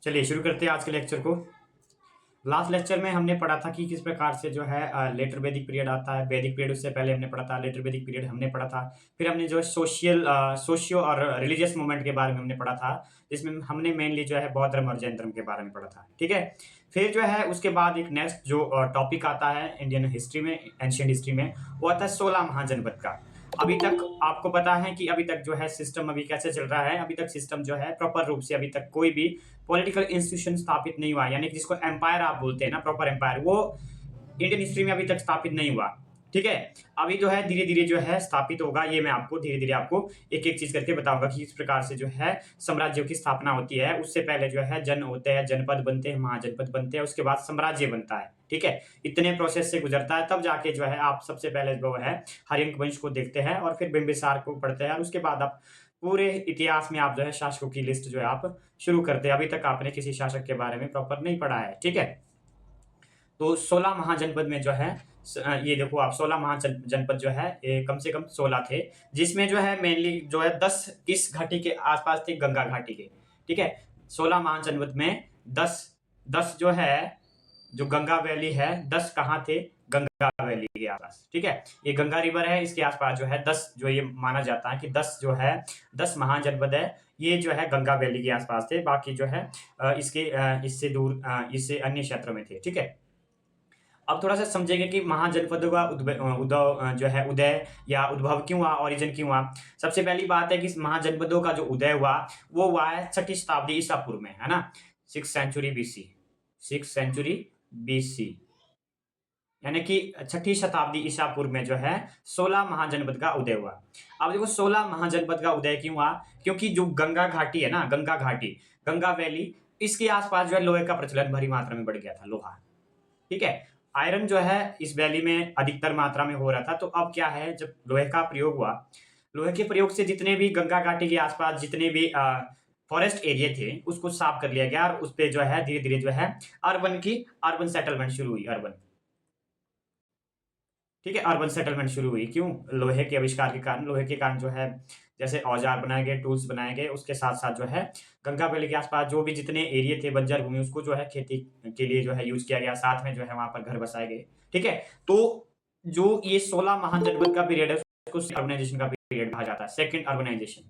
चलिए शुरू करते हैं आज के लेक्चर को। लास्ट लेक्चर में हमने पढ़ा था कि किस प्रकार से जो है लेटर वैदिक पीरियड आता है। वैदिक पीरियड उससे पहले हमने पढ़ा था, लेटर वैदिक पीरियड हमने पढ़ा था। फिर हमने जो है सोशियो और रिलीजियस मूवमेंट के बारे में हमने पढ़ा था, जिसमें हमने मेनली जो है बौद्ध धर्म और जैन धर्म के बारे में पढ़ा था। ठीक है। फिर जो है उसके बाद एक नेक्स्ट जो टॉपिक आता है इंडियन हिस्ट्री में, एंशियंट हिस्ट्री में, वो आता है 16 महाजनपद का। अभी तक आपको पता है कि अभी तक जो है सिस्टम अभी कैसे चल रहा है। अभी तक सिस्टम जो है प्रॉपर रूप से अभी तक कोई भी पॉलिटिकल इंस्टीट्यूशन स्थापित नहीं हुआ, यानी कि जिसको एम्पायर आप बोलते हैं ना, प्रॉपर एम्पायर, वो इंडियन हिस्ट्री में अभी तक स्थापित नहीं हुआ। ठीक है। अभी जो है धीरे धीरे जो है स्थापित होगा। ये मैं आपको धीरे धीरे आपको एक एक चीज करके बताऊंगा कि इस प्रकार से जो है साम्राज्यों की स्थापना होती है। उससे पहले जो है जन होते हैं, जनपद बनते हैं, महाजनपद बनते हैं, उसके बाद साम्राज्य बनता है। ठीक है। इतने प्रोसेस से गुजरता है, तब जाके जो है आप सबसे पहले जो है हर्यंक वंश को देखते हैं और फिर बिंबिसार को पढ़ते हैं, और उसके बाद आप पूरे इतिहास में आप जो है शासकों की लिस्ट जो है आप शुरू करते हैं। अभी तक आपने किसी शासक के बारे में प्रॉपर नहीं पढ़ा है। ठीक है। तो 16 महाजनपद में जो है ये देखो आप, 16 महाजनपद जो है ये कम से कम 16 थे, जिसमें जो है मेनली जो है 10 इस घाटी के आसपास थे, गंगा घाटी के। ठीक है। 16 महाजनपद में 10 10 जो है, जो गंगा वैली है, 10 कहाँ थे? गंगा वैली के आसपास। ठीक है। ये गंगा रिवर है, इसके आसपास जो है 10, जो ये माना जाता है कि 10 जो है 10 महाजनपद है, ये जो है गंगा वैली के आसपास थे। बाकी जो है इससे दूर, इससे अन्य क्षेत्रों में थे। ठीक है। अब थोड़ा सा समझेंगे कि महाजनपदों का जो है उदय या उद्भव क्यों हुआ, ओरिजिन क्यों हुआ। सबसे पहली बात है कि इस महाजनपदों का जो उदय हुआ वो हुआ है 6ठी शताब्दी ईसा पूर्व में, है ना, 6th century BC, 6th century BC, यानी कि 6ठी शताब्दी ईसा पूर्व में जो है 16 महाजनपद का उदय हुआ। अब देखो 16 महाजनपद का उदय क्यों हुआ? क्योंकि जो गंगा घाटी है ना, गंगा घाटी, गंगा वैली, इसके आसपास जो है लोहे का प्रचलन भारी मात्रा में बढ़ गया था, लोहा। ठीक है। आयरन जो है इस वैली में अधिकतर मात्रा में हो रहा था। तो अब क्या है, जब लोहे का प्रयोग हुआ, लोहे के प्रयोग से जितने भी गंगा घाटी के आसपास जितने भी फॉरेस्ट एरिया थे उसको साफ कर लिया गया, और उस पे जो है धीरे धीरे जो है अर्बन सेटलमेंट शुरू हुई, अर्बन। ठीक है। अर्बन सेटलमेंट शुरू हुई क्यों? लोहे के आविष्कार के कारण, लोहे के कारण जो है जैसे औजार बनाए गए, टूल्स बनाए गए, उसके साथ साथ जो है गंगा वैली के आसपास जो भी जितने एरिया थे बंजर भूमि, उसको जो है खेती के लिए जो है यूज किया गया। साथ में जो है वहां पर घर बसाए गए। ठीक है। तो जो ये 16 महाजनपद का पीरियड है उसको अर्बनाइजेशन का पीरियड कहा जाता है, सेकेंड अर्बनाइजेशन।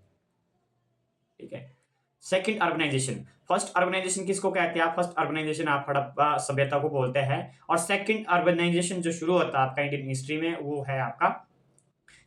ठीक है। Second urbanisation. फर्स्ट अर्बनाइजेशन किसको कहते हैं? आप फर्स्ट अर्बनाइजेशन आप हड़प्पा सभ्यता को बोलते हैं, और सेकंड अर्बनाइजेशन जो शुरू होता है आपका इंडियन हिस्ट्री में, वो है आपका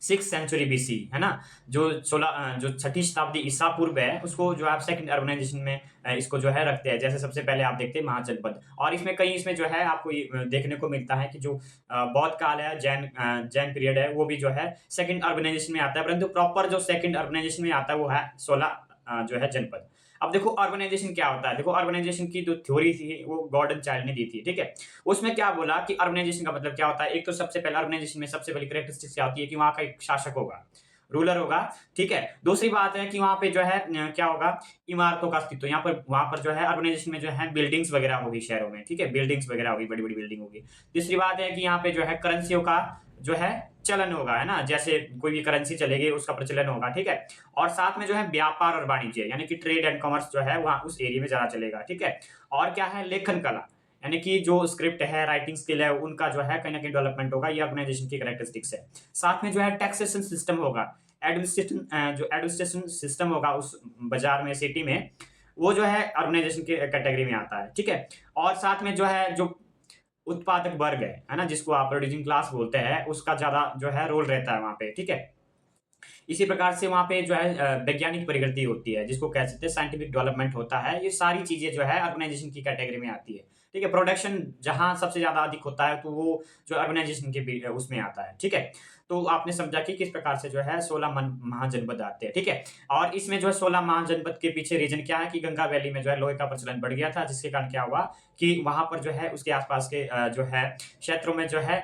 6th सेंचुरी बीसी, है ना। जो 6ठी शताब्दी ईसा पूर्व है, उसको जो आप सेकंड अर्बनाइजेशन में इसको जो है रखते हैं। जैसे सबसे पहले आप देखते हैं महाजनपद, और इसमें जो है आपको ये देखने को मिलता है कि जो बौद्ध काल है, जैन पीरियड है, वो भी जो है सेकंड अर्बनाइजेशन में आता है। परंतु प्रॉपर जो सेकंड अर्बनाइजेशन में आता है वो है 16 जो है जनपद। अब देखो अर्बनाइजेशन क्या होता है। देखो अर्बनाइजेशन की जो थ्योरी थी वो गॉर्डन चाइल्ड ने दी थी। ठीक है। उसमें क्या बोला कि अर्बनाइजेशन का मतलब क्या होता है। एक तो सबसे पहले अर्बनाइजेशन में सबसे पहली कैरेक्टरिस्टिक्स क्या होती है कि वहां का एक शासक होगा, रूलर होगा। ठीक है। दूसरी बात है कि वहां पे जो है क्या होगा, इमारतों का अस्तित्व। यहाँ पर वहां पर जो है अर्बनाइजेशन में जो है बिल्डिंग्स वगैरह होगी शहरों में। ठीक है। बिल्डिंग्स वगैरह होगी, बड़ी बड़ी बिल्डिंग होगी। तीसरी बात है कि यहाँ पे जो है करेंसियों का जो है चलन होगा, है ना, जैसे कोई भी करेंसी चलेगी उसका प्रचलन होगा। ठीक है। और साथ में जो है व्यापार और वाणिज्य, यानी कि ट्रेड एंड कॉमर्स जो है वहां उस एरिया में ज्यादा चलेगा। ठीक है। और क्या है, लेखन कला, यानी कि जो स्क्रिप्ट है, राइटिंग स्किल है, उनका जो है कहीं ना कहीं डेवलपमेंट होगा। ये ऑर्गेनाइजेशन की कैरेक्टरिस्टिक्स है। साथ में जो है टैक्सेशन सिस्टम होगा, एडमिनिस्ट्रेशन सिस्टम होगा उस बाजार में, सिटी में, वो जो है ऑर्गेनाइजेशन की कैटेगरी में आता है। ठीक है। और साथ में जो है जो उत्पादक वर्ग है ना, जिसको आप प्रोड्यूसिंग क्लास बोलते हैं, उसका ज्यादा जो है रोल रहता है वहां पे। ठीक है। इसी प्रकार से वहाँ पे जो है वैज्ञानिक प्रगति होती है, जिसको कह सकते हैं साइंटिफिक डेवलपमेंट होता है। ये सारी चीजें जो है ऑर्गेनाइजेशन की कैटेगरी में आती है। ठीक है। प्रोडक्शन जहां सबसे ज्यादा अधिक होता है तो वो जो ऑर्गेनाइजेशन के उसमें आता है। ठीक है। तो आपने समझा कि किस प्रकार से जो है 16 महाजनपद आते हैं। ठीक है। और इसमें जो है 16 महाजनपद के पीछे रीजन क्या है कि गंगा वैली में जो है लोहे का प्रचलन बढ़ गया था, जिसके कारण क्या हुआ कि वहां पर जो है उसके आसपास के जो है क्षेत्रों में जो है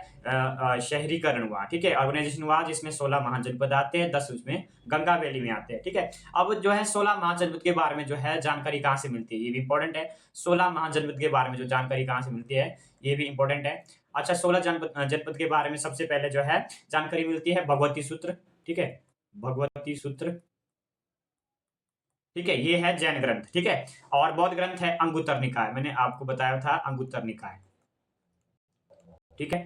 शहरीकरण हुआ। ठीक है। ऑर्गेनाइजेशन हुआ, जिसमें 16 महाजनपद आते हैं, 10 उसमें गंगा वैली में आते हैं। ठीक है। अब जो है 16 महाजनपद के बारे में जो है जानकारी कहाँ से मिलती है, ये भी इंपॉर्टेंट है। 16 महाजनपद के बारे में जो जानकारी कहाँ से मिलती है, ये भी इंपॉर्टेंट है। अच्छा, 16 जनपद के बारे में सबसे पहले जो है जानकारी मिलती है भगवती सूत्र। ठीक है। भगवती सूत्र। ठीक है, ये है जैन ग्रंथ, ठीक है। और बौद्ध ग्रंथ है अंगुत्तर निकाय, मैंने आपको बताया था अंगुत्तर निकाय, ठीक है।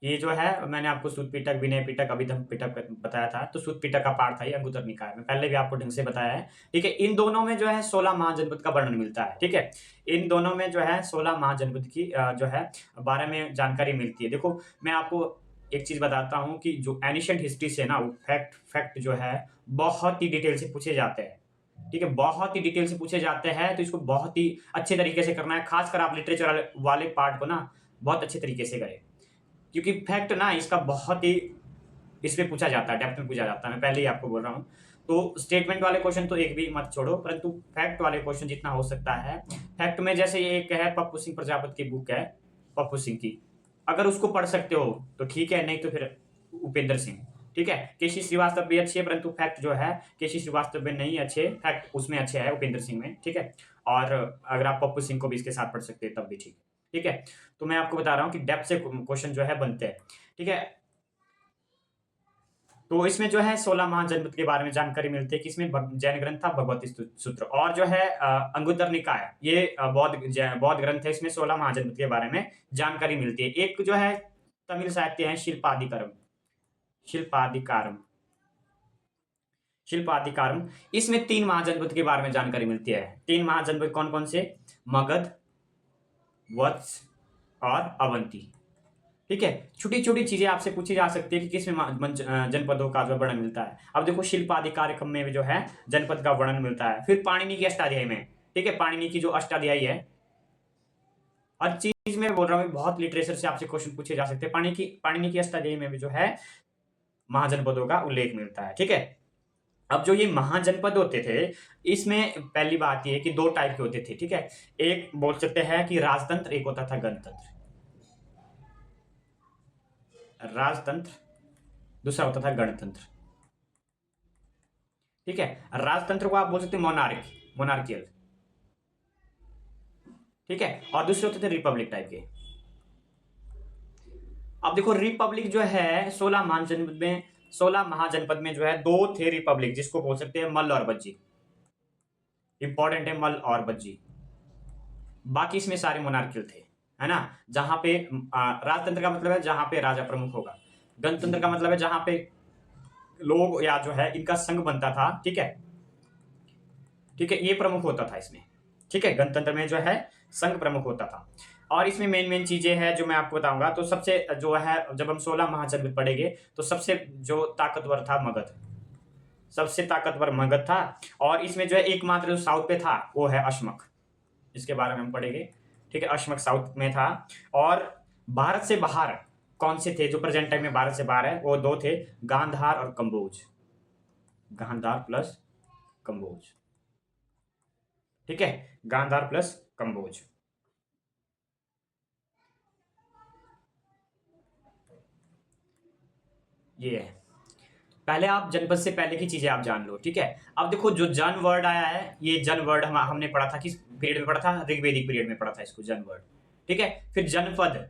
ये जो है मैंने आपको सूत पिटक, विनय पिटक, अभिधम पिटक बताया था, तो सूत पिटक का पाठ था ये अंगुत्तर निकाय में, पहले भी आपको ढंग से बताया है, ठीक है। इन दोनों में जो है 16 महाजनपद का वर्णन मिलता है, ठीक है। इन दोनों में जो है 16 महाजनपद की जो है बारे में जानकारी मिलती है। देखो मैं आपको एक चीज बताता हूँ कि जो एनिशियंट हिस्ट्री से ना, वो फैक्ट जो है बहुत ही डिटेल से पूछे जाते हैं, ठीक है, बहुत ही डिटेल से पूछे जाते हैं, तो इसको बहुत ही अच्छे तरीके से करना है, खासकर आप लिटरेचर वाले पार्ट को ना बहुत अच्छे तरीके से करें, क्योंकि फैक्ट ना इसका बहुत ही इस पे पूछा जाता है, डेप्थ में पूछा जाता है, मैं पहले ही आपको बोल रहा हूँ। तो स्टेटमेंट वाले क्वेश्चन तो एक भी मत छोड़ो, परंतु फैक्ट वाले क्वेश्चन जितना हो सकता है। फैक्ट में जैसे ये एक है पप्पू सिंह प्रजापति की बुक है, पप्पू सिंह की, अगर उसको पढ़ सकते हो तो ठीक है, नहीं तो फिर उपेंद्र सिंह, ठीक है। केसी श्रीवास्तव भी अच्छी है, परंतु फैक्ट जो है केसी श्रीवास्तव में नहीं अच्छे, फैक्ट उसमें अच्छे है उपेंद्र सिंह में, ठीक है। और अगर आप पप्पू सिंह को भी इसके साथ पढ़ सकते हैं तब भी ठीक है, ठीक है। तो मैं आपको बता रहा हूँ कि डेप्थ से क्वेश्चन जो है बनते हैं, ठीक है। तो इसमें जो है 16 महाजनपद के बारे में जानकारी मिलती है कि इसमें जैन ग्रंथ था भगवती सूत्र, और जो है अंगुत्तर निकाय, ये बौद्ध ग्रंथ है, इसमें 16 महाजनपद के बारे में जानकारी मिलती है। एक जो है तमिल साहित्य है शिल्पाधिकारम, शिल्पाधिकारम, शिल्पाधिकारम, इसमें 3 महाजनपद के बारे में जानकारी मिलती है। 3 महाजनपद कौन कौन से? मगध, वत्स और अवंती, ठीक है। छोटी छोटी चीजें आपसे पूछी जा सकती है कि किसमें जनपदों का जो वर्णन मिलता है। अब देखो शिल्पाधिकारकम में जो है जनपद का वर्णन मिलता है, फिर पाणिनि की अष्टाध्यायी में, ठीक है, पाणिनि की जो अष्टाध्यायी है। हर चीज में बोल रहा हूँ, बहुत लिटरेचर से आपसे क्वेश्चन पूछे जा सकते हैं। पाणिनि की अष्टाध्यायी में भी जो है महाजनपदों का उल्लेख मिलता है, ठीक है। अब जो ये महाजनपद होते थे, इसमें पहली बात ये कि 2 टाइप के होते थे, ठीक है। एक बोल सकते हैं कि राजतंत्र, एक होता था गणतंत्र, राजतंत्र, दूसरा होता था गणतंत्र, ठीक है। राजतंत्र को आप बोल सकते हैं मोनार्कियल, ठीक है, और दूसरे होते थे रिपब्लिक टाइप के। अब देखो रिपब्लिक जो है 16 महाजनपद में जो है 2 थे रिपब्लिक, जिसको बोल सकते हैं मल्ल और बज्जी, इंपॉर्टेंट है मल्ल और बज्जी। बाकी इसमें सारे मोनार्कियल थे, है ना। जहां पे राजतंत्र का मतलब है जहां पे राजा प्रमुख होगा, गणतंत्र का मतलब है जहां पे लोग या जो है इनका संघ बनता था, ठीक है, ठीक है, ये प्रमुख होता था इसमें, ठीक है। गणतंत्र में जो है संघ प्रमुख होता था। और इसमें मेन मेन चीजें हैं जो मैं आपको बताऊंगा। तो सबसे जो है जब हम 16 महाजनपद पढ़ेंगे तो सबसे जो ताकतवर था मगध, सबसे ताकतवर मगध था। और इसमें जो है एकमात्र जो साउथ पे था वो है अशमक, इसके बारे में हम पढ़ेंगे, ठीक है। अशमक साउथ में था। और भारत से बाहर कौन से थे जो प्रेजेंट टाइम में भारत से बाहर है? वो 2 थे, गांधार और कंबोज, गांधार प्लस कंबोज, ठीक है, गांधार प्लस कंबोज। ये है। पहले आप जनपद से पहले की चीजें आप जान लो, ठीक है। अब देखो जो जन वर्ड आया है, ये जन वर्ड हमने पढ़ा था, किस पीरियड में पढ़ा था? ऋग्वेदिक पीरियड में पढ़ा था इसको, जन वर्ड, ठीक है। फिर जनपद,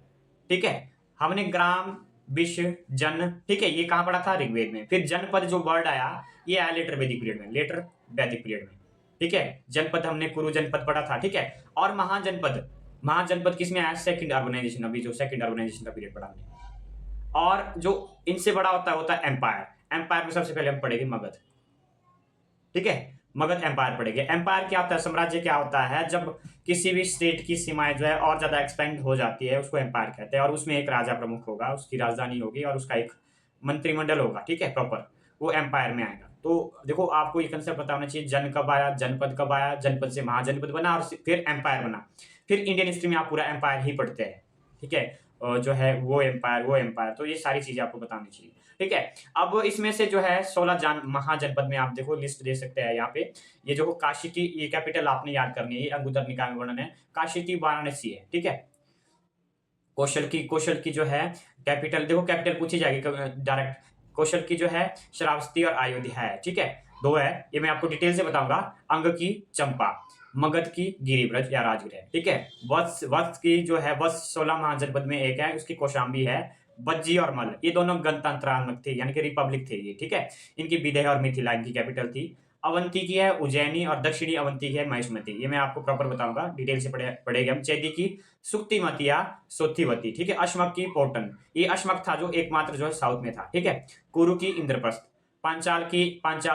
ठीक है, हमने ग्राम, विश्व, जन, ठीक है, ये कहाँ पढ़ा था? ऋग्वेद में। फिर जनपद जो वर्ड आया, ये आया लेटर वैदिक पीरियड में, लेटर वैदिक पीरियड में, ठीक है। जनपद हमने कुरु जनपद पढ़ा था, ठीक है। और महाजनपद, महाजनपद किसमें आया? सेकंड अर्बनाइजेशन, अभी जो सेकंड अर्बनाइजेशन का पीरियड पढ़ा हमने। और जो इनसे बड़ा होता है एम्पायर, एम्पायर में सबसे पहले हम पढ़ेंगे मगध, ठीक है, मगध एम्पायर पढ़ेंगे। एम्पायर क्या होता है? साम्राज्य क्या होता है? जब किसी भी स्टेट की सीमाएं जो है और ज्यादा एक्सपेंड हो जाती है, उसको एम्पायर कहते हैं। और उसमें एक राजा प्रमुख होगा, उसकी राजधानी होगी और उसका एक मंत्रिमंडल होगा, ठीक है, प्रॉपर, वो एम्पायर में आएगा। तो देखो आपको ये कंसेप्ट पता होना चाहिए, जन कब आया, जनपद कब आया, जनपद से महाजनपद बना और फिर एम्पायर बना। फिर इंडियन हिस्ट्री में आप पूरा एम्पायर ही पढ़ते हैं, ठीक है, जो है वो एम्पायर, तो ये सारी चीजें आपको बतानी चाहिए, ठीक है। अब इसमें से जो है 16 महाजनपद में आप देखो लिस्ट दे सकते हैं यहाँ पे। ये जो काशी की ये कैपिटल आपने याद करनी है, ये अंगुत्तर निकाय में वर्णन है, काशी की वाराणसी है, ठीक है। कौशल की जो है कैपिटल, देखो कैपिटल पूछी जाएगी डायरेक्ट। कौशल की जो है श्रावस्ती और अयोध्या है, ठीक है, 2 है, ये मैं आपको डिटेल से बताऊंगा। अंग की चंपा, मगध की गिरिब्रज या राजगृह, ठीक है। वत्स की जो है वत्स 16 महाजनपद में एक है, उसकी कौशाम्बी है। बज्जी और मल्ल ये दोनों गणतंत्रात्मक थे, यानी कि रिपब्लिक थे ये, ठीक है। इनकी विदेह और मिथिला इनकी कैपिटल थी। अवंती की है उज्जैनी और दक्षिणी अवंती की है महिष्मती। ये मैं आपको प्रॉपर बताऊंगा, डिटेल से पढ़ेंगे हम। चैदी की सुक्तिमती या सोथिवती, ठीक है। अश्मक की पोटन, ये अश्मक था जो एकमात्र जो है साउथ में था, ठीक है। कुरु की इंद्रप्रस्थ, पांचाल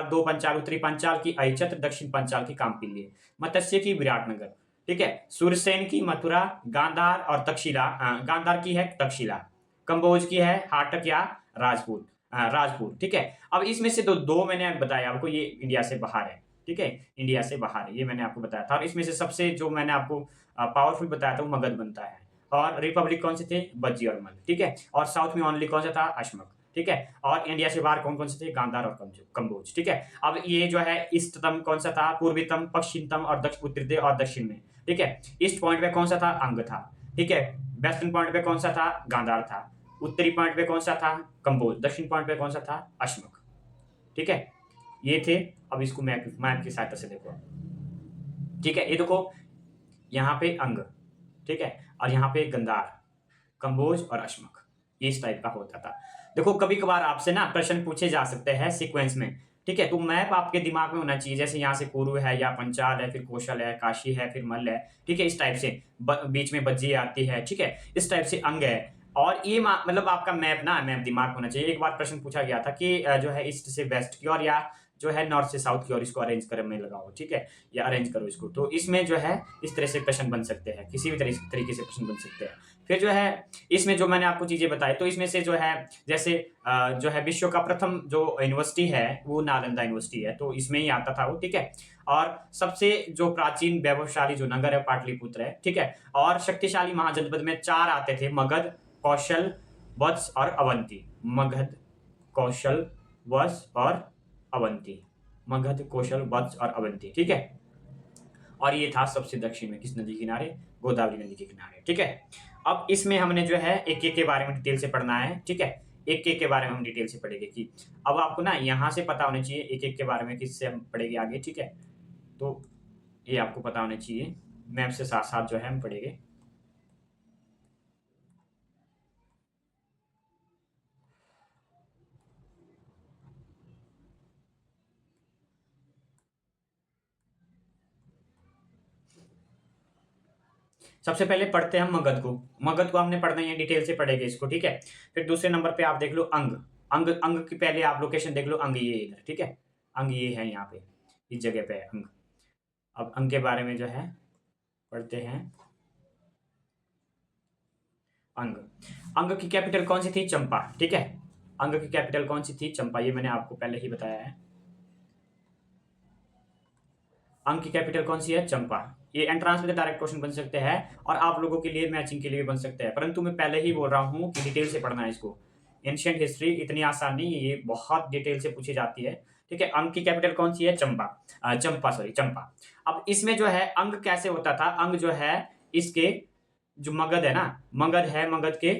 दो पंचाल, उत्तरी पंचाल की अहिचत्र, दक्षिण पंचाल की कामपिल्य, मत्स्य की विराटनगर, ठीक है। सूरसेन की मथुरा, गांधार और तक्षशिला, गांधार की है तक्षशिला, कंबोज की है हाटक या राजपूत, राजपुर, ठीक है। अब इसमें से दो मैंने बताया आपको, ये इंडिया से बाहर है, ठीक है। इंडिया से बाहर है, ये मैंने आपको बताया था। और इसमें से सबसे जो मैंने आपको पावरफुल बताया था वो मगध बनता है। और रिपब्लिक कौन से थे? बज्जी और मल, ठीक है। और साउथ में ओनली कौन सा था? अश्मक, ठीक है। और इंडिया से बाहर कौन कौन से थे? गांधार और कंबोज, ठीक है। अब ये जो है ईस्टतम कौन सा था? पूर्वीतम, पश्चिमतम और उत्तरी और दक्षिण में, ठीक है। ईस्ट पॉइंट पे कौन सा था? अंग था, ठीक है। वेस्टर्न पॉइंट पे कौन सा था? गांधार था। उत्तरी पॉइंट पे कौन सा था? कंबोज। दक्षिण पॉइंट पे कौन सा था? अश्मक, ठीक है। ये थे। अब इसको मैप की सहायता से देखो, ठीक है। ये देखो, यहाँ पे अंग, ठीक है, और यहाँ पे गंधार, कंबोज और अश्मक, इस टाइप का होता था। देखो कभी कभार आपसे ना प्रश्न पूछे जा सकते हैं सीक्वेंस में, ठीक है। तो मैप आपके दिमाग में होना चाहिए, जैसे यहाँ से कुरु है या पंचाल है, फिर कौशल है, काशी है, फिर मल्ल है, ठीक है। इस टाइप से बीच में बज्जी आती है, ठीक है। इस टाइप से अंग है। और ये मतलब आपका मैप दिमाग होना चाहिए। एक बार प्रश्न पूछा गया था कि जो है ईस्ट से वेस्ट की ओर या जो है नॉर्थ से साउथ की ओर इसको अरेंज करने लगाओ, ठीक है, या अरेंज करो इसको। तो इसमें जो है इस तरह से प्रश्न बन सकते हैं, किसी भी तरीके से प्रश्न बन सकते हैं। फिर जो है इसमें जो मैंने आपको चीजें बताई, तो इसमें से जो है जैसे जो है विश्व का प्रथम जो यूनिवर्सिटी है वो नालंदा यूनिवर्सिटी है, तो इसमें ही आता था वो, ठीक है। और सबसे जो प्राचीन वैभवशाली जो नगर है पाटलिपुत्र है, ठीक है। और शक्तिशाली महाजनपद में 4 आते थे, मगध, कौशल, वत्स और अवंती। मगध, कौशल, वत्स और अवंती, मगध, कौशल, वत्स और अवंती, ठीक है। और ये था सबसे दक्षिण में, किस नदी के किनारे? गोदावरी नदी के किनारे, ठीक है। अब इसमें हमने जो है एक एक के बारे में डिटेल से पढ़ना है, ठीक है। एक एक के बारे में हम डिटेल से पढ़ेंगे कि अब आपको ना यहाँ से पता होना चाहिए एक एक के बारे में, किससे हम पढ़ेंगे आगे, ठीक है। तो ये आपको पता होना चाहिए, मैप से साथ साथ जो है हम पढ़ेंगे। सबसे पहले पढ़ते हैं हम मगध को। मगध को हमने पढ़ना है, डिटेल से पढ़ेंगे इसको, ठीक है। फिर दूसरे नंबर पे आप देख लो अंग। अंग की पहले आप लोकेशन देख लो, अंग ये इधर, ठीक है। अंग ये है यहाँ पे, इस जगह पे है अंग। अब अंग के बारे में जो है पढ़ते हैं। अंग, अंग की कैपिटल कौन सी थी? चंपा, ठीक है। अंग की कैपिटल कौन सी थी? चंपा, ये मैंने आपको पहले ही बताया है। अंग की कैपिटल कौन सी है? चंपा। ये एंट्रांस में डायरेक्ट क्वेश्चन बन सकते हैं और आप लोगों के लिए मैचिंग के लिए भी बन सकते हैं, परंतु मैं पहले ही बोल रहा हूँ कि डिटेल से पढ़ना है इसको। एंशियंट हिस्ट्री इतनी आसान नहीं है, ये बहुत डिटेल से पूछी जाती है, ठीक है। अंग की कैपिटल कौन सी है? चंपा। अब इसमें जो है अंग कैसे होता था? अंग जो है इसके जो मगध है ना, मगध है, मगध के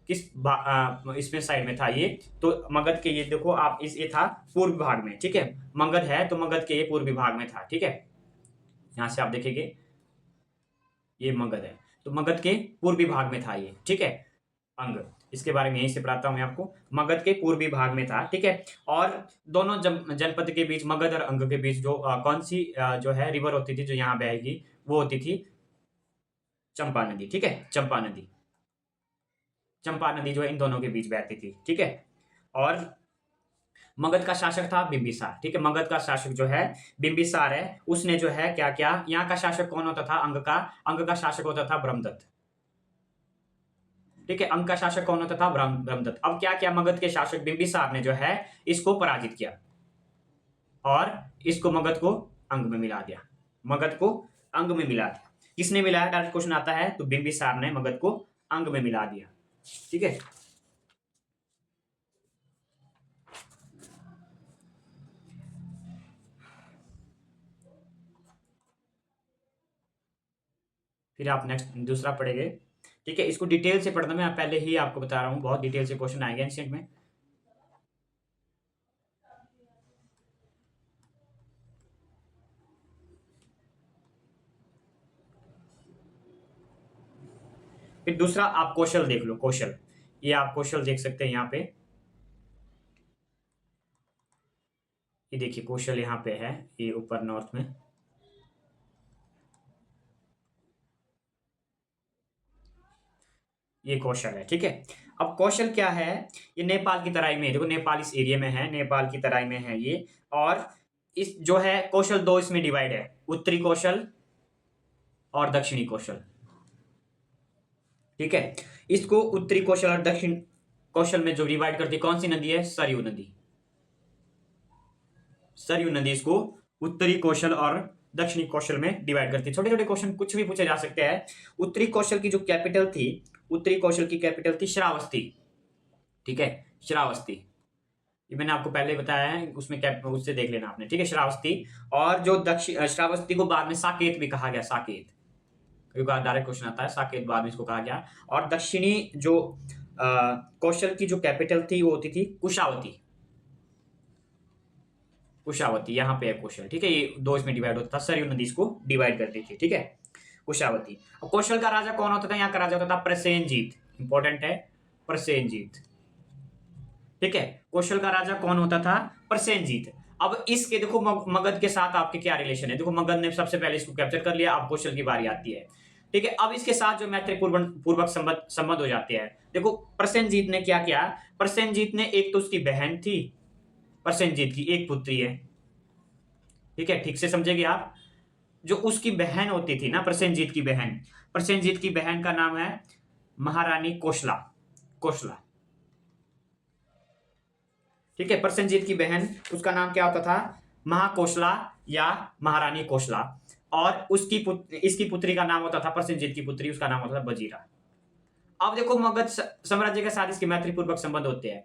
इसमें साइड में था ये। तो मगध के ये देखो आप, इस ये था पूर्व भाग में, ठीक है। मगध है तो मगध के ये पूर्वी भाग में था, ठीक है। यहां से आप देखेंगे ये मगध है, तो मगध के पूर्वी भाग में था ये, ठीक है। अंग, इसके बारे में यहीं से पढ़ाता हूं मैं आपको। मगध के पूर्वी भाग में था, ठीक है। और दोनों जनपद के बीच, मगध और अंग के बीच जो कौन सी जो है रिवर होती थी जो यहाँ बहेगी, वो होती थी चंपा नदी, ठीक है। चंपा नदी जो है इन दोनों के बीच बहती थी, ठीक है। और मगध का शासक था बिंबिसार, ठीक है। मगध का शासक जो है बिंबिसार है, उसने जो है क्या क्या, यहाँ का शासक कौन होता था? अंग का शासक होता था ब्रह्मदत्त, ठीक है। अंग का शासक कौन होता था? ब्रह्मदत्त। अब क्या किया मगध के शासक बिंबिसार ने जो है इसको पराजित किया और इसको मगध को अंग में मिला दिया, मगध को अंग में मिला दिया। किसने मिलाया? डायरेक्ट क्वेश्चन आता है, तो बिंबिसार ने मगध को अंग में मिला दिया, ठीक है। फिर आप नेक्स्ट दूसरा पढ़ेंगे, ठीक है। इसको डिटेल से पढ़ना, मैं पहले ही आपको बता रहा हूँ, बहुत डिटेल से क्वेश्चन आएंगे एंशिएंट में। फिर दूसरा आप कौशल देख लो, कौशल, ये आप कौशल देख सकते हैं यहाँ पे। ये देखिए कौशल यहाँ पे है, ये ऊपर नॉर्थ में। ये कौशल है, ठीक है। अब कौशल क्या है, ये नेपाल की तराई में है। देखो नेपाल इस एरिया में है, नेपाल की तराई में है ये। और इस जो है कौशल दो इसमें डिवाइड है, उत्तरी कौशल और दक्षिणी कौशल, ठीक है। इसको उत्तरी कौशल और दक्षिण कौशल में जो डिवाइड करती है कौन सी नदी है, सरयू नदी। सरयू नदी इसको उत्तरी कौशल और दक्षिणी कौशल में डिवाइड करती है। छोटे छोटे क्वेश्चन कुछ भी पूछे जा सकते हैं। उत्तरी कौशल की जो कैपिटल थी, उत्तरी कौशल की कैपिटल थी श्रावस्ती, ठीक है, श्रावस्ती। ये मैंने आपको पहले बताया है, उसमें क्या उससे देख लेना आपने, ठीक है, श्रावस्ती। और जो दक्षिण श्रावस्ती को बाद में साकेत भी कहा गया, साकेत, क्योंकि डायरेक्ट क्वेश्चन आता है, साकेत बाद में इसको कहा गया। और दक्षिणी जो कौशल की जो कैपिटल थी वो होती थी कुशावती, कुशावती यहाँ पे है कौशल, ठीक है। ये दो इसमें डिवाइड होता था, सरयू नदी इसको डिवाइड करती थी, ठीक है, कुशावती। और कौशल का राजा कौन होता था, यहाँ का राजा होता था प्रसेनजीत, इंपॉर्टेंट है, प्रसेनजीत, ठीक है। कौशल का राजा कौन होता था, प्रसेनजीत। अब इसके देखो मगध के साथ आपके क्या रिलेशन है, देखो मगध ने सबसे पहले इसको कैप्चर कर लिया, अब कौशल की बारी आती है, ठीक है। अब इसके साथ जो मैत्री पूर्वक संबंध हो जाते हैं। देखो प्रसेनजीत ने क्या किया, प्रसेनजीत ने, एक तो उसकी बहन थी, प्रसेनजीत की एक पुत्री है, ठीक है, ठीक से समझेंगे आप। जो उसकी बहन होती थी ना, प्रसेनजीत की बहन, प्रसेनजीत की बहन का नाम है महारानी कोशला, कोशला, ठीक है। प्रसेनजीत की बहन, उसका नाम क्या होता था, महाकोशला या महारानी कोशला। और इसकी पुत्री का नाम होता था, प्रसेनजीत की पुत्री, उसका नाम होता था बजीरा। अब देखो मगध साम्राज्य के साथ इसके मैत्रीपूर्वक संबंध होते हैं।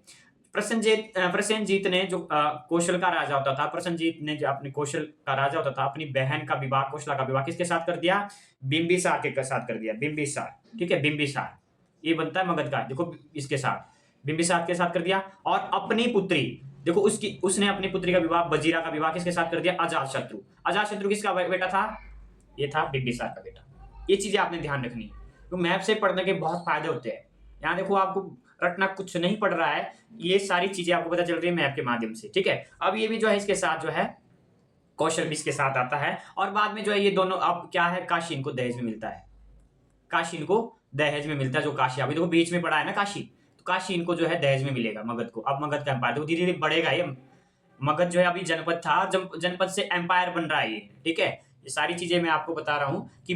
प्रसेनजीत ने जो कौशल का राजा होता था, प्रसेनजीत ने जो अपने कौशल का राजा होता था, अपनी बहन का विवाह, कोशला का विवाह किसके साथ कर दिया, बिंबिसार के साथ कर दिया, बिंबिसार, ठीक है, बिंबिसार। ये बनता है मगध का, देखो इसके साथ बिंबिसार के साथ कर दिया। और अपनी पुत्री, देखो उसने अपनी पुत्री का विवाह, बजीरा का विवाह किसके साथ कर दिया, अजातशत्रु। अजातशत्रु किसका बेटा था, ये था बिंबिसार का बेटा। ये चीजें आपने ध्यान रखनी है, तो मैप से पढ़ने के बहुत फायदे होते हैं। यहाँ देखो आपको रटना कुछ नहीं पड़ रहा है, ये सारी चीजें आपको पता चल रही है मैप के माध्यम से, ठीक है। अब ये भी जो है इसके साथ जो है कौशल भी इसके साथ आता है। और बाद में जो है ये दोनों, अब क्या है, काशी इनको दहेज में मिलता है, काशी इनको दहेज में मिलता है। जो काशी अभी देखो बीच में पड़ा है ना काशी, तो काशी इनको जो है दहेज में मिलेगा मगध को। अब मगध का एम्पायर देखो धीरे धीरे बढ़ेगा ये। मगध जो है अभी जनपद था, जनपद से एम्पायर बन रहा है ये, ठीक है। ये सारी चीजें मैं आपको बता रहा हूं कि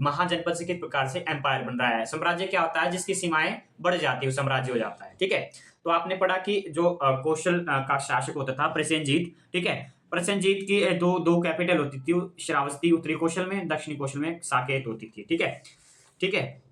महाजनपद से किस प्रकार से एम्पायर बन रहा है। साम्राज्य क्या होता है, जिसकी सीमाएं बढ़ जाती है वो साम्राज्य हो जाता है, ठीक है। तो आपने पढ़ा कि जो कौशल का शासक होता था प्रसेनजीत, ठीक है। प्रसेनजीत की दो दो कैपिटल होती थी, श्रावस्ती उत्तरी कौशल में, दक्षिणी कौशल में साकेत होती थी, ठीक है, ठीक है।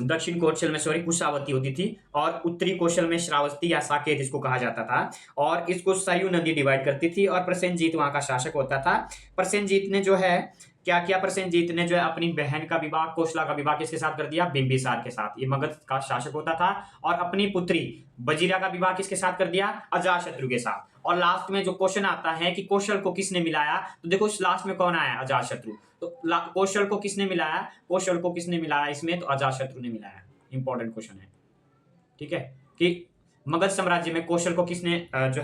दक्षिण कौशल में सॉरी कुशावती होती थी, और उत्तरी कौशल में श्रावस्ती या साकेत इसको कहा जाता था। और इसको सरयू नदी डिवाइड करती थी, और प्रसेनजीत वहां का शासक होता था। प्रसेनजीत ने जो है क्या किया, प्रसेनजीत ने जो है अपनी बहन का विवाह, कोशला का विवाह किसके साथ कर दिया, बिंबिसार के साथ, ये मगध का शासक होता था। और अपनी पुत्री बजीरा का विवाह किसके साथ कर दिया, अजातशत्रु के साथ। और लास्ट में जो क्वेश्चन आता है कि कौशल को किसने मिलाया, तो देखो लास्ट में कौन आया, अजातशत्रु। तो कौशल को किसने मिलाया, कौशल को किसने मिलाया इसमें, तो अजातशत्रु ने मिलाया। इंपॉर्टेंट क्वेश्चन है, ठीक है, कि मगध साम्राज्य में कौशल को किसने जो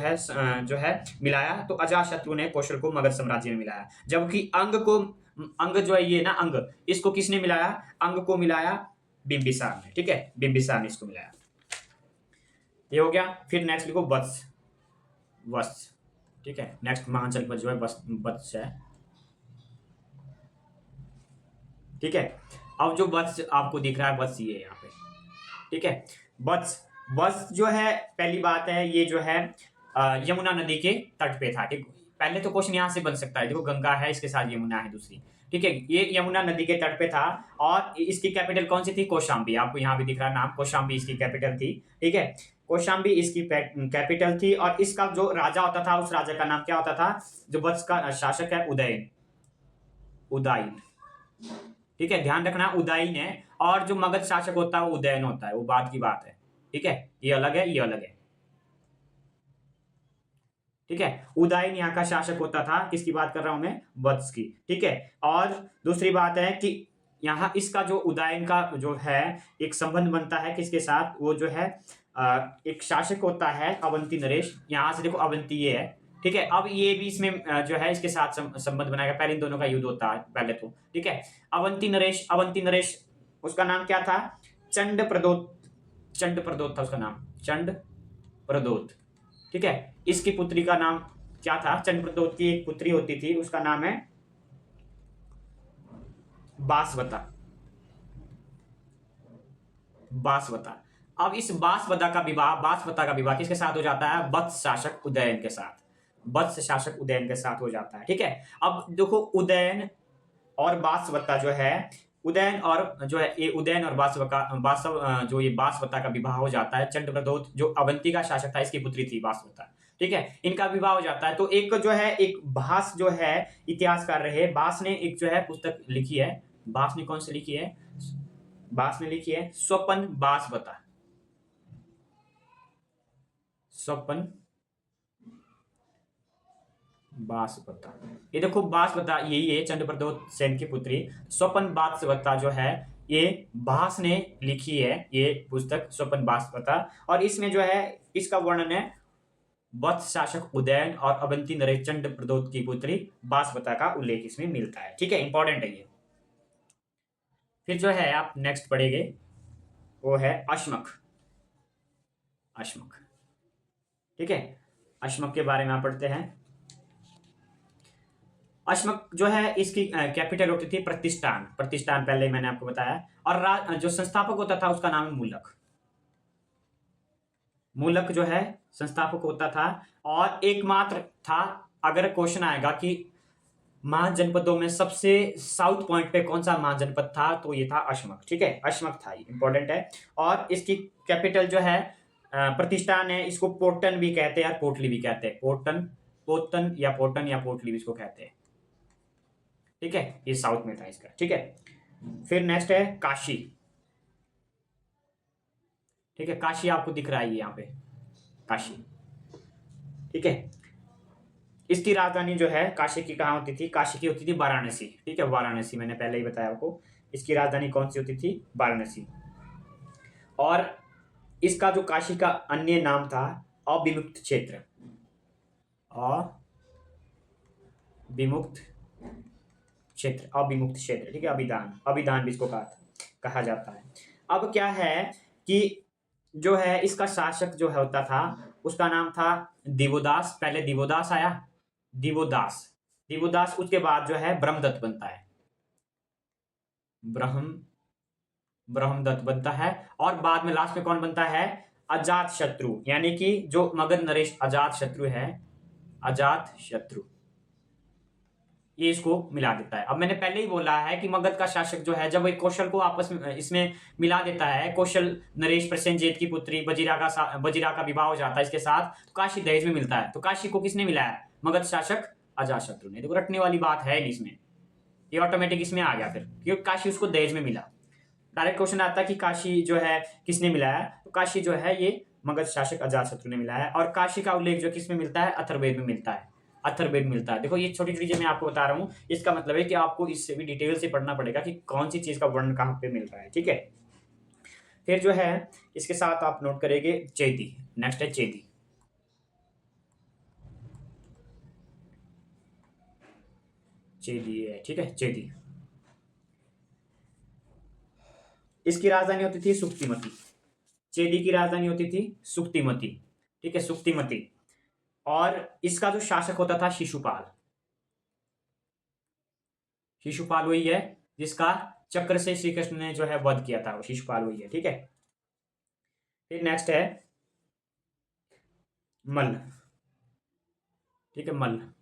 है मिलाया, तो अजातशत्रु ने कौशल को मगध साम्राज्य में मिलाया। जबकि अंग जो है ये ना, अंग, इसको किसने मिलाया, अंग को मिलाया बिंबिसार ने, ठीक है, बिंबिसार ने इसको मिलाया। ये हो गया। फिर नेक्स्ट लिखो वत्स, वत्स, ठीक है। नेक्स्ट महाजनपद जो है वत्स है, ठीक है। अब जो वत्स आपको दिख रहा है, वत्स ये यहाँ पे, ठीक है। वत्स, वत्स जो है पहली बात है, ये जो है यमुना नदी के तट पे था, ठीक। पहले तो क्वेश्चन यहाँ से बन सकता है, देखो गंगा है, इसके साथ यमुना है दूसरी, ठीक है। ये यमुना नदी के तट पे था, और इसकी कैपिटल कौन सी थी, कौशाम्बी। आपको यहाँ भी दिख रहा है नाम, कौशाम्बी इसकी कैपिटल थी, ठीक है। कौशाम्बी इसकी कैपिटल थी। और इसका जो राजा होता था, उस राजा का नाम क्या होता था, जो वत्स का शासक है, उदयन, उदयन, ठीक है, ध्यान रखना उदयन है। और जो मगध शासक होता है वो उदयन होता है, वो बात की बात है, ठीक है। ये अलग है, ये अलग है, ठीक है। उदयन यहाँ का शासक होता था, किसकी बात कर रहा हूं मैं, वत्स की, ठीक है। और दूसरी बात है कि यहाँ इसका जो उदयन का जो है एक संबंध बनता है किसके साथ, वो जो है एक शासक होता है अवंती नरेश। यहाँ से देखो अवंती ये है, ठीक है, अब ये भी इसमें जो है इसके साथ संबंध बनाएगा। पहले इन दोनों का युद्ध होता है पहले तो, ठीक है। अवंती नरेश उसका नाम क्या था? चंड प्रदोत। चंड प्रदोत था उसका नाम, चंड प्रदोत। ठीक है, इसकी पुत्री का नाम क्या था? चंड प्रदोत की एक पुत्री होती थी, उसका नाम है बासवता। बासवता। अब इस बासवता का विवाह किसके साथ हो जाता है? वत्स शासक उदयन के साथ। वत्स शासक उदयन के साथ हो जाता है, ठीक है। अब देखो, उदयन और बासवता जो है, उदयन और जो है ये उदयन और जो ये बासवता का विवाह हो जाता है। चंद्रप्रदोत जो अवंती का शासक था, इसकी पुत्री थी बासवता, ठीक है। इनका विवाह हो जाता है। तो एक जो है, एक भास जो है इतिहासकार रहे, भास ने एक जो है पुस्तक लिखी है। भास ने कौन सी लिखी है? भास ने लिखी है स्वपन बासवता। स्वपन बासवता। ये देखो, बासवता यही है, चंद्रप्रदोत सेन की पुत्री स्वपन बासवता जो है, ये भास ने लिखी है ये पुस्तक स्वपन बासवता। और इसमें जो है इसका वर्णन है वत्स शासक उदयन और अवंती नरेश चंद्रप्रदोत की पुत्री बासवता का उल्लेख इसमें मिलता है, ठीक है। इंपॉर्टेंट है ये। फिर जो है आप नेक्स्ट पढ़ेंगे, वो है अश्मक। अश्मक, ठीक है। अश्मक के बारे में आप पढ़ते हैं। अश्मक जो है, इसकी कैपिटल होती थी प्रतिष्ठान। प्रतिष्ठान पहले मैंने आपको बताया। और जो संस्थापक होता था उसका नाम है मूलक। मूलक जो है संस्थापक होता था। और एकमात्र था, अगर क्वेश्चन आएगा कि महाजनपदों में सबसे साउथ पॉइंट पे कौन सा महाजनपद था, तो ये था अश्मक, ठीक है। अश्मक था, ये इंपॉर्टेंट है। और इसकी कैपिटल जो है प्रतिष्ठान है, इसको पोर्टन भी कहते हैं और पोटली भी कहते हैं। पोर्टन या पोटली भी इसको कहते हैं, ठीक है। ये साउथ में था इसका, ठीक है। फिर नेक्स्ट है काशी, ठीक है। काशी आपको दिख रहा है यहाँ पे, काशी, ठीक है। इसकी राजधानी जो है काशी की कहाँ होती थी? काशी की होती थी वाराणसी, ठीक है। वाराणसी मैंने पहले ही बताया आपको। इसकी राजधानी कौन सी होती थी? वाराणसी। और इसका जो काशी का अन्य नाम था अविमुक्त क्षेत्र। अविमुक्त क्षेत्र, अविमुक्त क्षेत्र, ठीक है। अभिदान, अभिदान भी इसको कहा जाता है। अब क्या है कि जो है इसका शासक जो है होता था, उसका नाम था दिवोदास। पहले दिवोदास आया, दिवोदास। दिवोदास उसके बाद जो है ब्रह्मदत्त बनता है। ब्रह्मदत्त बनता है। और बाद में लास्ट में कौन बनता है? अजात शत्रु, यानी कि जो मगध नरेश अजात शत्रु है, अजात शत्रु, ये इसको मिला देता है। अब मैंने पहले ही बोला है कि मगध का शासक जो है, जब एक कौशल को आपस में इसमें मिला देता है, कौशल नरेश प्रसेनजीत की पुत्री बजीरा का विवाह हो जाता है इसके साथ, तो काशी दहेज में मिलता है। तो काशी को किसने मिलाया? मगध शासक अजातशत्रु ने। देखो, रटने वाली बात है नहीं इसमें, ये ऑटोमेटिक इसमें आ गया फिर, क्योंकि काशी उसको दहेज में मिला। डायरेक्ट क्वेश्चन आता है कि काशी जो है किसने मिलाया, तो काशी जो है ये मगध शासक अजातशत्रु ने मिलाया है। और काशी का उल्लेख जो किसमें मिलता है? अथर्ववेद में मिलता है। अथर्ववेद मिलता है। देखो, ये छोटी छोटी चीजें मैं आपको बता रहा हूँ, इसका मतलब है कि आपको इससे भी डिटेल से पढ़ना पड़ेगा कि कौन सी चीज का वर्णन कहाँ पे मिल रहा है, ठीक है। फिर जो है इसके साथ आप नोट करेंगे चेदी। नेक्स्ट है चेदी। चेदी है, ठीक है, चेदी। इसकी राजधानी होती थी सुक्तिमती। चेदी की राजधानी होती थी सुक्तिमती, ठीक है, सुक्तिमती। और इसका जो शासक होता था शिशुपाल। शिशुपाल वही है जिसका चक्र से श्री कृष्ण ने जो है वध किया था, वो शिशुपाल वही है, ठीक है। फिर नेक्स्ट है मल्ल, ठीक है, मल्ल।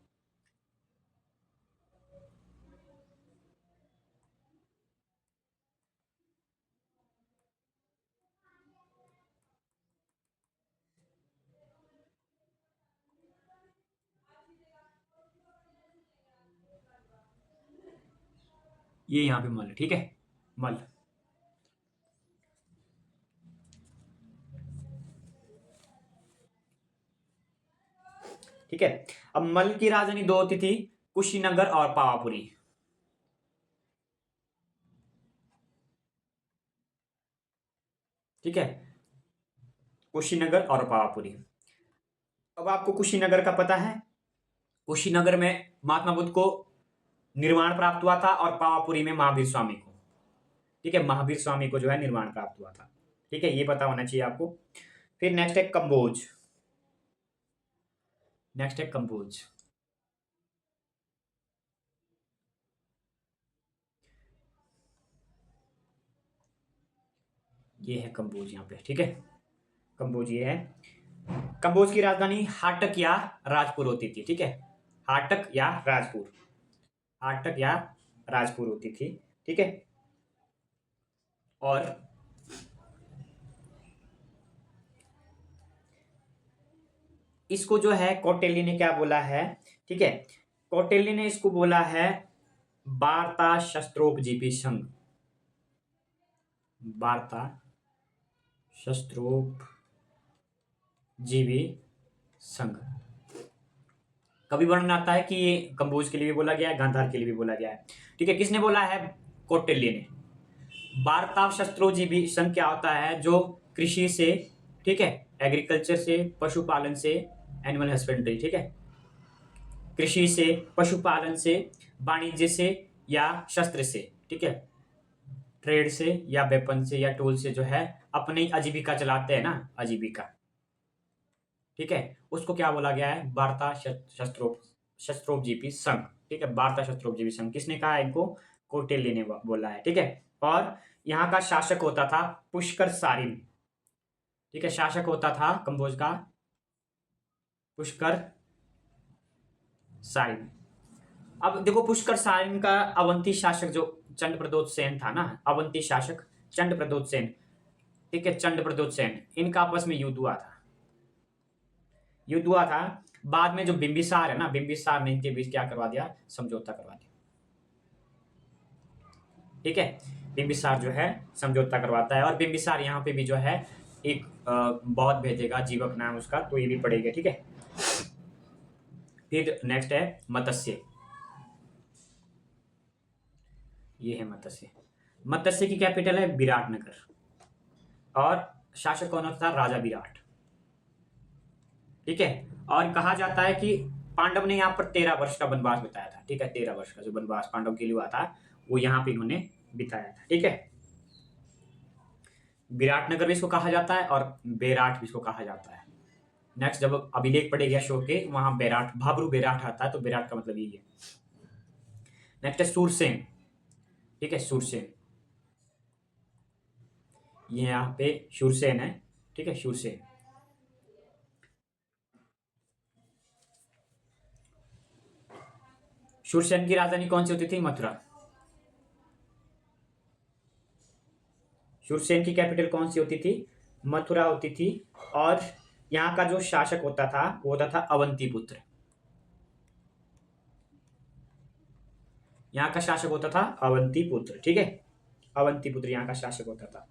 ये यहाँ पे मल्ल, ठीक है, मल्ल। ठीक है। अब मल्ल की राजधानी दो होती थी, कुशीनगर और पावापुरी, ठीक है, कुशीनगर और पावापुरी। अब आपको कुशीनगर का पता है? कुशीनगर में महात्मा बुद्ध को निर्वाण प्राप्त हुआ था और पावापुरी में महावीर स्वामी को, ठीक है, महावीर स्वामी को जो है निर्वाण प्राप्त हुआ था। ठीक है, ये पता होना चाहिए आपको। फिर नेक्स्ट है कंबोज। नेक्स्ट है कंबोज। ये है कंबोज यहाँ पे, ठीक है, कंबोज ये है। कंबोज की राजधानी हाटक या राजपुर होती थी, ठीक है, हाटक या राजपुर, हाटक या राजपुर होती थी, ठीक है। और इसको जो है कौटिल्य ने क्या बोला है, ठीक है, कौटिल्य ने इसको बोला है वार्ता शस्त्रोपजीवी संघ, वार्ता शस्त्रोपजीवी संघ। कभी वर्णन आता है कि ये कंबोज के लिए भी बोला गया है, गांधार के लिए भी बोला गया है, ठीक है। किसने बोला है? कौटिल्य ने। वार्ता शस्त्रोपजीवी संघ क्या होता है? जो कृषि से, ठीक है, एग्रीकल्चर से, पशुपालन से, एनिमल हस्बेंड्री, ठीक है, कृषि से, पशुपालन से, वाणिज्य से या शस्त्र से, ठीक है, ट्रेड से या वेपन से या टूल से जो है अपनी आजीविका चलाते हैं ना, आजीविका, ठीक है, उसको क्या बोला गया है? वार्ता शस्त्रोपजीवी संघ, ठीक है, वार्ता शस्त्रोपजीवी संघ। किसने कहा है इनको? कौटिल्य ने बोला है, ठीक है। और यहाँ का शासक होता था पुष्कर सारिन, ठीक है, शासक होता था कंबोज का पुष्कर सारिन। अब देखो, पुष्कर सारिन का अवंती शासक जो चंड प्रदोत सेन था ना, अवंती शासक चंड प्रदोत सेन, ठीक है, चंड प्रदोत सेन, इनका आपस में युद्ध हुआ था, युद्ध हुआ था। बाद में जो बिंबिसार है ना, बिंबिसार ने इनके बीच क्या करवा दिया? समझौता करवा दिया, ठीक है, बिंबिसार जो है समझौता करवाता है। और बिंबिसार यहाँ पे भी जो है एक बौद्ध भेजेगा, जीवक नाम उसका, तो ये भी पड़ेगा, ठीक है। फिर नेक्स्ट है मत्स्य। ये है मत्स्य। मत्स्य की कैपिटल है विराटनगर और शासक कौन होता था? राजा विराट, ठीक है। और कहा जाता है कि पांडव ने यहाँ पर 13 वर्ष का वनवास बिताया था, ठीक है, 13 वर्ष का जो वनवास पांडव के लिए हुआ था वो यहाँ पे इन्होंने बिताया था, ठीक है। विराटनगर भी इसको कहा जाता है और बेराट भी इसको कहा जाता है। नेक्स्ट जब अभिलेख पड़ेगा शो के, वहां बेराट, भाबरू बेराट आता है, तो बेराट का मतलब यही है। नेक्स्ट है सूरसेन, ठीक है, सूरसेन, ये यहाँ पे शूरसेन है, ठीक है, शूरसेन। शूरसेन की राजधानी कौन सी होती थी? मथुरा। शूरसेन की कैपिटल कौन सी होती थी? मथुरा होती थी। और यहाँ का जो शासक होता था वो होता था अवंतीपुत्र, यहाँ का शासक होता था अवंतीपुत्र, ठीक है, अवंतीपुत्र यहाँ का शासक होता था।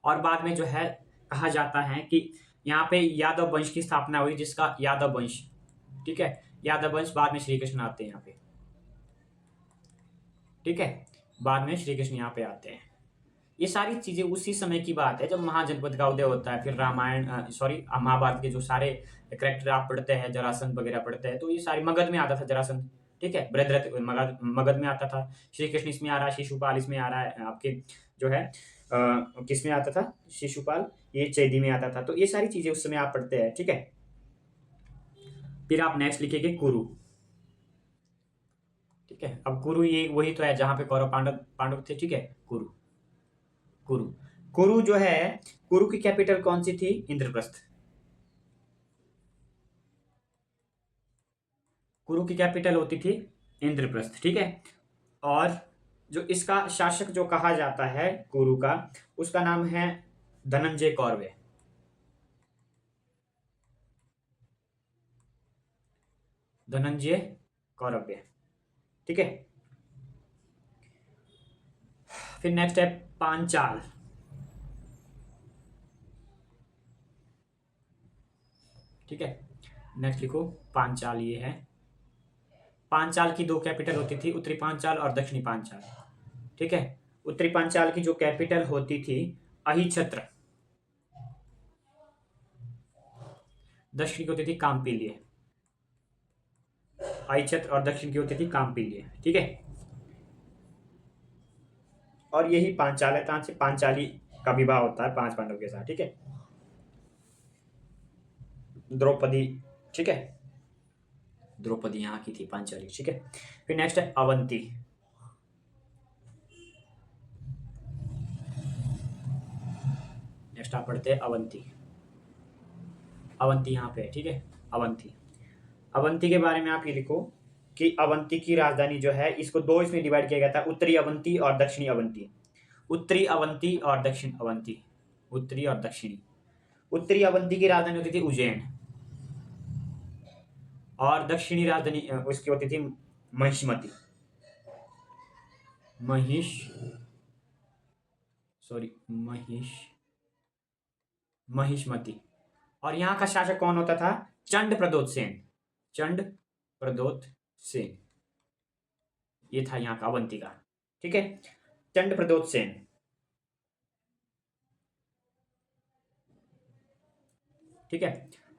और बाद में जो है कहा जाता है कि यहाँ पे यादव वंश की स्थापना हुई, जिसका यादव वंश, ठीक है, यादव वंश, बाद में श्री कृष्ण आते हैं यहाँ पे, ठीक है, बाद में श्री कृष्ण यहाँ पे आते हैं। ये सारी चीजें उसी समय की बात है जब महाजनपद का उदय होता है। फिर रामायण, सॉरी, महाभारत के जो सारे करेक्टर आप पढ़ते हैं, जरासंध वगैरह पढ़ते हैं, तो ये सारी, मगध में आता था जरासंध, ठीक है, बृहद्रथ मगध में आता था, श्री कृष्ण इसमें आ रहा है, शिशुपाल इसमें आ रहा है, आपके जो है किस में आता था? शिशुपाल, ये चैदी में आता था। तो ये सारी चीजें उस समय आप पढ़ते हैं, ठीक है। फिर आप नेक्स्ट लिखेंगे कुरु, ठीक है। अब कुरु ये वही तो है जहां पे कौरव पांडव पांडव थे, ठीक है, कुरु, कुरु। कुरु जो है, कुरु की कैपिटल कौन सी थी? इंद्रप्रस्थ। कुरु की कैपिटल होती थी इंद्रप्रस्थ, ठीक है। और जो इसका शासक जो कहा जाता है कुरु का, उसका नाम है धनंजय कौरवे, धनंजय कौरव्य, ठीक है। फिर नेक्स्ट है पांचाल, ठीक है, नेक्स्ट लिखो पांचाल, ये है। पांचाल की दो कैपिटल होती थी, उत्तरी पांचाल और दक्षिणी पांचाल, ठीक है। उत्तरी पांचाल की जो कैपिटल होती थी अहिछत्र, दक्षिणी की होती थी काम्पिल्य, आइछत्र और दक्षिण की होती थी काम्पिल्य। ठीक है, और यही पांचाल है, पांचाली का विवाह होता है 5 पांडव के साथ। ठीक है, द्रौपदी। ठीक है, द्रौपदी यहाँ की थी पांचाली। ठीक है, फिर नेक्स्ट है अवंती। नेक्स्ट आप पढ़ते हैं अवंती। अवंती यहाँ पे है। ठीक है, अवंती। अवंती के बारे में आप ये लिखो कि अवंती की राजधानी जो है, इसको दो इसमें डिवाइड किया गया था, उत्तरी अवंती और दक्षिणी अवंती। उत्तरी अवंती और दक्षिण अवंती, उत्तरी और दक्षिणी। उत्तरी अवंती की राजधानी होती थी उज्जैन, और दक्षिणी राजधानी उसकी होती थी महिष्मती। महिष सॉरी महिष महिष्मती। और यहाँ का शासक कौन होता था? चंड प्रदोत सेन। चंड प्रदोत सेन, ये था यहाँ का अवंती का। ठीक है, चंड प्रदोत सेन। ठीक है,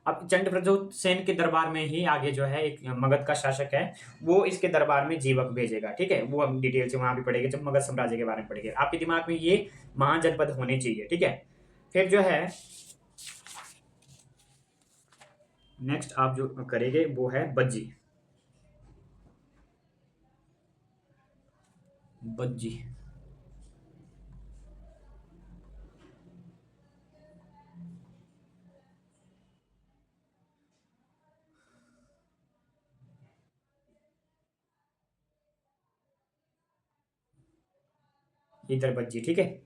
अब चंड प्रदोत सेन के दरबार में ही आगे जो है एक मगध का शासक है, वो इसके दरबार में जीवक भेजेगा। ठीक है, वो हम डिटेल से वहां भी पढ़ेंगे जब मगध साम्राज्य के बारे में पढ़ेंगे। आपके दिमाग में ये महाजनपद होने चाहिए। ठीक है, फिर जो है नेक्स्ट आप जो करेंगे वो है बज्जी। बज्जी, इधर बज्जी। ठीक है,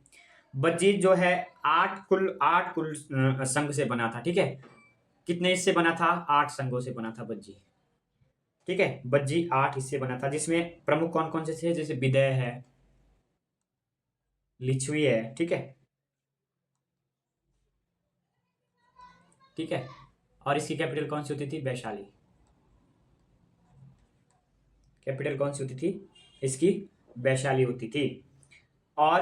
बज्जी जो है आठ कुल संघ से बना था। ठीक है, कितने हिस्से बना था? 8 संघों से बना था बज्जी। ठीक है, बज्जी 8 हिस्से बना था, जिसमें प्रमुख कौन कौन से थे? जैसे विदय है, लिच्छवी है। ठीक है, ठीक है, और इसकी कैपिटल कौन सी होती थी? वैशाली। कैपिटल कौन सी होती थी इसकी? वैशाली होती थी। और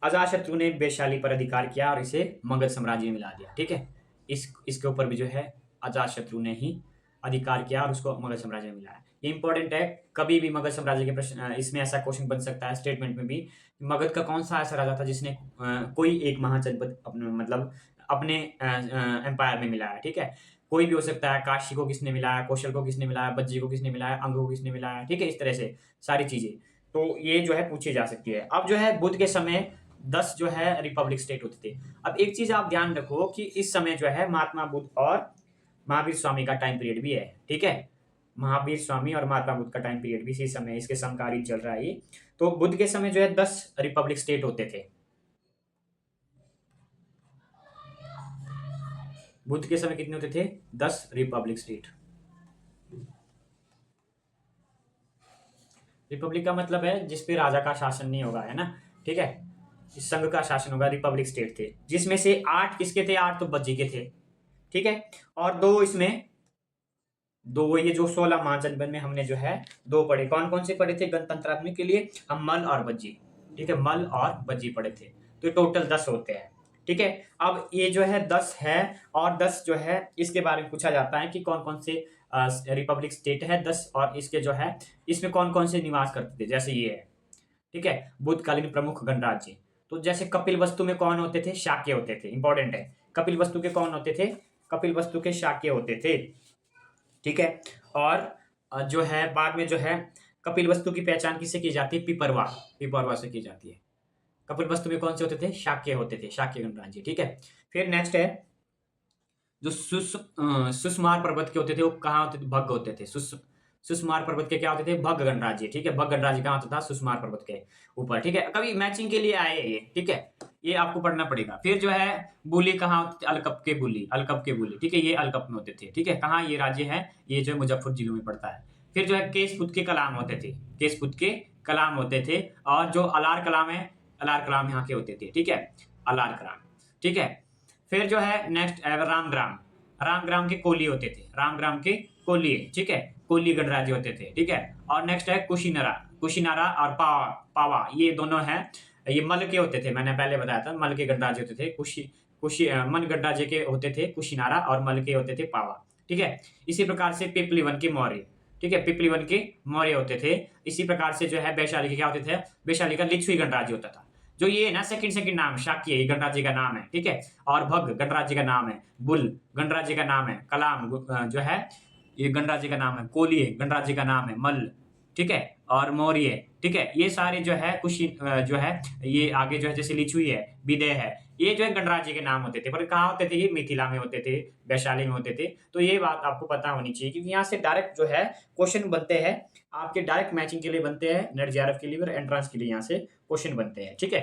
अजातशत्रु ने वैशाली पर अधिकार किया और इसे मगध साम्राज्य में मिला दिया। ठीक है, इसके ऊपर भी जो है अजातशत्रु ने ही अधिकार किया और उसको मगध साम्राज्य में मिलाया। ये इंपॉर्टेंट है, कभी भी मगध साम्राज्य के प्रश्न इसमें ऐसा क्वेश्चन बन सकता है स्टेटमेंट में भी। मगध का कौन सा ऐसा राजा था जिसने कोई एक महाजनपद अपने मतलब अपने एम्पायर में मिलाया? ठीक है, कोई भी हो सकता है, काशी को किसने मिलाया, कौशल को किसने मिलाया, बज्जी को किसने मिलाया, अंग को किसने मिलाया। ठीक है, इस तरह से सारी चीजें तो ये जो है पूछी जा सकती है। अब जो है बुद्ध के समय 10 जो है रिपब्लिक स्टेट होते थे। अब एक चीज आप ध्यान रखो कि इस समय जो है महात्मा बुद्ध और महावीर स्वामी का टाइम पीरियड भी है। ठीक है, महावीर स्वामी और महात्मा बुद्ध का टाइम पीरियड भी इसी समय इसके समकालीन चल रहा है ये। तो बुद्ध के समय जो है 10 रिपब्लिक स्टेट होते थे। बुद्ध के समय कितने होते थे? 10 रिपब्लिक स्टेट। रिपब्लिक का मतलब है जिस पे राजा का शासन नहीं होगा, है ना? ठीक है, इस संघ का शासन होगा। रिपब्लिक स्टेट थे जिसमें से 8 किसके थे? 8 तो बज्जी के थे। ठीक है, और दो ये जो 16 महाजनपद में हमने जो है 2 पढ़े। कौन कौन से पढ़े थे गणतंत्रात्मक के लिए? हम मल और बज्जी। ठीक है, मल और बज्जी पढ़े थे, तो टोटल 10 होते हैं। ठीक है, अब ये जो है 10 है, और 10 जो है इसके बारे में पूछा जाता है कि कौन कौन से रिपब्लिक स्टेट है 10, और इसके जो है इसमें कौन कौन से निवास करते थे। जैसे ये है, ठीक है, बुद्धकालीन प्रमुख गणराज्य। तो जैसे कपिल वस्तु में कौन होते थे? शाक्य होते थे। इंपॉर्टेंट है, कपिल वस्तु के कौन होते थे? कपिल वस्तु के शाक्य होते थे। ठीक है, और जो है बाद में जो है कपिल वस्तु की पहचान किससे की जाती है? पिपरवा। पिपरवा से की जाती है। कपिल वस्तु में कौन से होते थे? शाक्य होते थे, शाक्य गणराज्य। ठीक है, फिर नेक्स्ट है जो सुषमार पर्वत के होते थे, वो कहाँ होते थे? भग्ग होते थे। सुषमार पर्वत के क्या होते थे? भग्ग गणराज्य। ठीक है, भग्ग गणराज्य कहाँ होता था? सुषमार पर्वत के ऊपर। ठीक है, कभी मैचिंग के लिए आए ये। ठीक है, ये आपको पढ़ना पड़ेगा। फिर जो है बुली कहाँ होते थे? अलकप के बुली। अलकप के बुली, ठीक है, ये अलकप में होते थे। ठीक है, कहाँ ये राज्य है? ये जो मुजफ्फर जिलों में पड़ता है। फिर जो है केशपुत के कलाम होते थे। केशपुत के कलाम होते थे, और जो अलार कलाम है, अलार कलाम यहाँ के होते थे। ठीक है, अलार कलाम। ठीक है, फिर जो है नेक्स्ट रामग्राम। रामग्राम के कोली होते थे। रामग्राम के कोली, ठीक है, कोली गणराज्य होते थे। ठीक है, और नेक्स्ट है कुशीनरा। कुशीनारा और पावा। पावा ये दोनों हैं, ये मल के होते थे। मैंने पहले बताया था मल के गणराज्य होते थे। मन गणराज्य के होते थे कुशीनारा, और मल के होते थे पावा। ठीक है। इसी प्रकार से पिपलीवन के मौर्य, ठीक है, पिपलीवन के मौर्य होते थे। इसी प्रकार से जो है वैशाली के क्या होते थे, वैशाली का लिच्छवी गणराज्य होता था। जो ये है ना सेकंड सेकंड नाम, शाक्य ये गणराज्य का नाम है, ठीक है। और भग गणराज्य का नाम है, बुल गणराज्य का नाम है, कलाम जो है ये गणराज्य का नाम है, कोलिय गणराज्य का नाम है, मल्ल, ठीक है, और मौर्य, ठीक है। ये सारे जो है कुछ जो है ये आगे जो है जैसे लिच्छवी है, विदेह है, ये जो है गणराज्य के नाम होते थे। पर कहाँ होते थे, ये मिथिला में होते थे, वैशाली में होते थे। तो ये बात आपको पता होनी चाहिए, क्योंकि यहाँ से डायरेक्ट जो है क्वेश्चन बनते हैं, आपके डायरेक्ट मैचिंग के लिए बनते हैं, नेट जेआरएफ के लिए और एंट्रेंस के लिए यहाँ से क्वेश्चन बनते हैं, ठीक है।